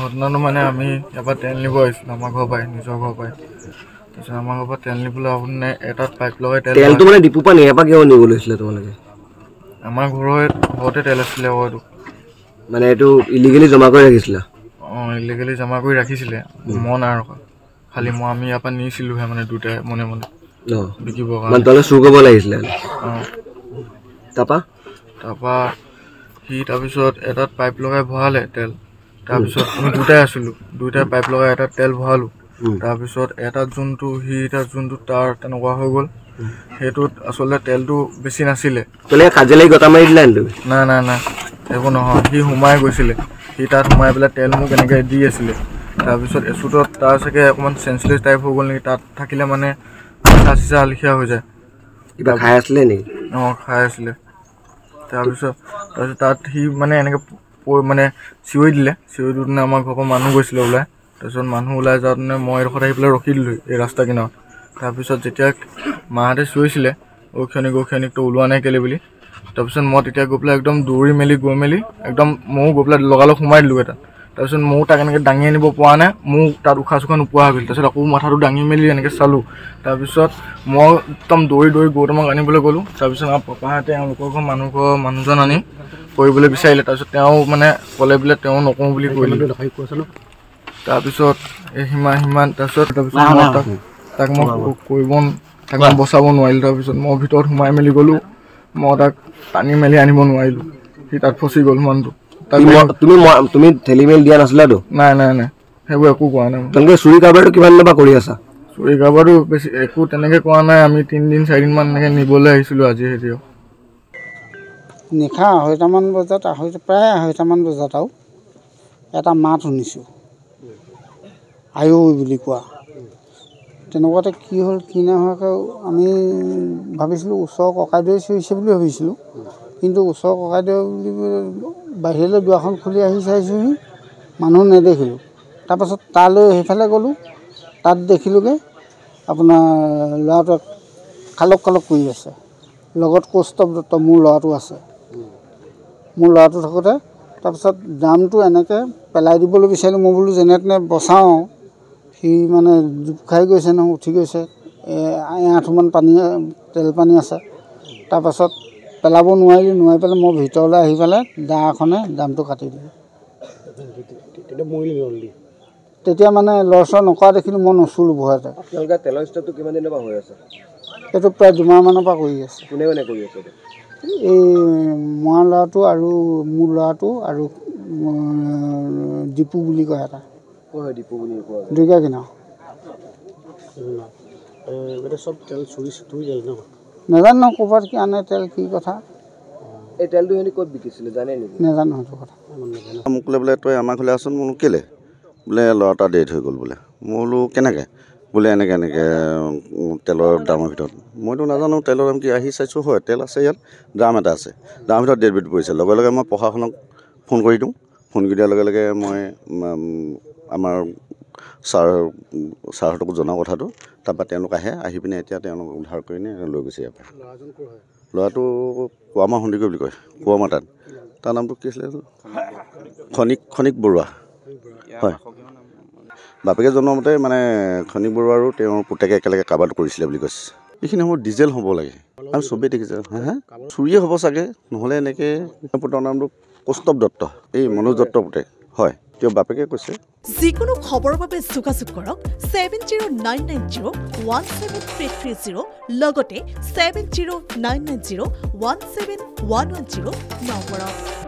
ঘটনাটো মানে আমি এবাৰ তেল নিব আহিছিলোঁ আমাৰ ঘৰৰ পৰাই নিজৰ ঘৰৰ পৰাই তাৰপিছত আমাৰ ঘৰৰ পৰা তেল নিবলৈ আপোনাৰ এটাত পাইপ লগাই তেলটো মানে ডিপু পৰা নিয়াৰ পৰা কিয় নিব লৈছিলে তোমালোকে আমাৰ ঘৰতে তেল আছিলে হয়তো মানে এইটো ইলিগেলি জমা কৰি ৰাখিছিলা ইলিগেলি জমা কৰি ৰাখিছিলে মই নাই ৰখা খালি আমি ইয়াৰ পৰা নিছিলোঁহে মানে দুটাই মনে মনে বিকিবৰ কাৰণে তলে চুৰ কৰিব লাগিছিলে তাৰপৰা সি তাৰপিছত এটাত পাইপ লগাই ভৰালে তেল তাৰপিছত আমি দুটাই আছিলোঁ দুটাই পাইপ লগাই এটাত তেল ভৰালোঁ তাৰপিছত এটাত যোনটো তাৰ তেনেকুৱা হৈ গ'ল সেইটোত আচলতে তেলটো বেছি নাছিলে কাজিয়া গতা মাৰি দিলা নাই একো নহয় সি সোমাই গৈছিলে সি তাত সোমাই পেলাই তেল মোক এনেকৈ দি আছিলে তাৰপিছত এচুটত তাৰ চাগে অকণমান চেঞ্চলেছ টাইপ হৈ গ'ল নেকি তাত থাকিলে মানে চিচা লেখীয়া হৈ যায় কিবা খাই আছিলে নেকি খাই আছিলে তাৰপিছত তাত সি মানে এনেকৈ মানে চিঞৰি দিলে চিঞৰি আমাৰ ঘৰৰ পৰা মানুহ গৈছিলে ওলাই তাৰপিছত মানুহ ওলাই যাওঁতে মই এডোখৰত আহি পেলাই ৰখি দিলোঁ এই ৰাস্তা কিনাৰত তাৰপিছত যেতিয়া মাহঁতে চিঞৰিছিলে ক্ষণিকটো ওলোৱা নাই কেলে বুলি তাৰপিছত মই তেতিয়া গৈ পেলাই একদম দৌৰি মেলি একদম ময়ো গৈ পেলাই লগালগ সোমাই দিলোঁ তাত তাৰপিছত ময়ো তাক এনেকৈ দাঙি আনিব পৰা নাই মোৰ তাত উশাহ চোশাহ নোপোৱা হৈ গ'ল তাৰপিছত আকৌ মাথাটো দাঙি মেলি এনেকৈ চালোঁ তাৰপিছত মই একদম দৌৰি গৌতমক আনিবলৈ গ'লোঁ তাৰপিছত আমাৰ পাপাহঁতে এওঁলোকৰ মানুহজন আনি কৰিবলৈ বিচাৰিলে তাৰপিছত তেওঁ মানে ক'লে বোলে তেওঁ নকওঁ বুলি কৰিলে তাৰপিছত এই সিমান তাৰপিছত তাক মই বচাব নোৱাৰিলোঁ তাৰপিছত মই ভিতৰত সোমাই মেলি গ'লোঁ মই তাক টানি মেলি আনিব নোৱাৰিলোঁ সি তাত ফচি গ'ল মানুহটো তুমি ঠেলি মেলি দিয়া নাছিলাতো নাই সেইবোৰ একো কোৱা নাই তেনেকৈ চুৰি কাৰবাৰটো কিমান দিনৰ পৰা কৰি আছা চুৰি কাৰবাৰটো বেছি একো তেনেকৈ কোৱা নাই আমি 3-4দিনমান এনেকৈ নিবলৈ আহিছিলোঁ আজি হেৰিও নিশা প্ৰায় আঢ়ৈটামান বজাত আৰু এটা মাত শুনিছোঁ আয়ৈ বুলি কোৱা তেনেকুৱাতে কি হ'ল কি নোহোৱাকৈ আমি ভাবিছিলোঁ ওচৰৰ ককাইদেউৱে চিঞৰিছে বুলি ভাবিছিলোঁ কিন্তু ওচৰৰ ককাইদেউ বুলি বাহিৰলৈ দুৱাৰখন খুলি আহি চাইছোঁহি মানুহ নেদেখিলোঁ তাৰপাছত তালৈ সেইফালে গ'লোঁ তাত দেখিলোঁগৈ আপোনাৰ ল'ৰাটোৱে খালক কৰি আছে লগত কৌস্তৱ দত্ত মোৰ ল'ৰাটো আছে মোৰ ল'ৰাটো থাকোঁতে তাৰপিছত ড্ৰামটো এনেকৈ পেলাই দিবলৈ বিচাৰিলোঁ মই বোলো যেনে তেনে বচাওঁ সি মানে জোপ খাই গৈছে নহয় উঠি গৈছে আঁঠুমান তেল পানী আছে তাৰপাছত পেলাব নোৱাৰি পেলাই মই ভিতৰলৈ আহি পেলাই দা এখনে ড্ৰামটো কাটি দিলোঁ তেতিয়া মানে লৰচৰ নকৰা দেখিলোঁ মই নচুলোঁ ভয়তে তেলৰ ষ্টকটো কিমান দিনৰ পৰা হৈ আছে এইটো প্ৰায় 2 মাহমানৰ পৰা কৰি আছে কোনে কৰি আছে এই মই ল'ৰাটো আৰু মোৰ ল'ৰাটো আৰু দীপু বুলি কয় এটা দুইটা কিনা চব তেল চুৰি যায় ন নাজানো ন ক'ৰবাত কি আনে তেল কি কথা এই তেলটো সিহঁতি ক'ত বিকিছিলে জানে নেকি নাজানো সেইটো কথা মোক ক'লে বোলে তই আমাৰ ঘৰলৈ আছোন মোক কেলে বোলে ল'ৰা এটা ডেথ হৈ গ'ল বোলে মই বোলো কেনেকৈ বোলে এনেকৈ তেলৰ দামৰ ভিতৰত মইতো নাজানো তেলৰ দাম কি আহি চাইছোঁ হয় তেল আছে ইয়াত ড্ৰাম এটা আছে ড্ৰামৰ ভিতৰত ডেড বডি পৰিছে লগে লগে মই প্ৰশাসনক ফোন কৰি দিওঁ ফোন কৰি দিয়াৰ লগে লগে মই আমাৰ ছাৰহঁতকো জনাওঁ কথাটো তাৰপৰা তেওঁলোক আহি পিনে এতিয়া তেওঁলোক উদ্ধাৰ কৰি লৈ গৈছে ইয়াৰ পৰা ল'ৰাটো কুৱামা সন্দিকৈ বুলি কয় কুৱামা তাৰ নামটো কি আছিলে খনিক বৰুৱা হয় বাপেকে জনোৱা মানে খনিক বৰুৱা আৰু তেওঁৰ পুতেকে একেলগে কাবাটো কৰিছিলে বুলি কৈছে এইখিনি সময়ত ডিজেল হ'ব লাগে আৰু চবেই দেখিছে চুৰিয়ে হ'ব চাগে নহ'লে এনেকৈ পুতৰ নামটো কৌস্তৱ দত্ত এই মনোজ দত্তৰ পুতেক হয় তেওঁ বাপেকে কৈছে যিকোনো খবৰৰ বাবে যোগাযোগ কৰক 7099017330 লগতে 7099017110 নম্বৰত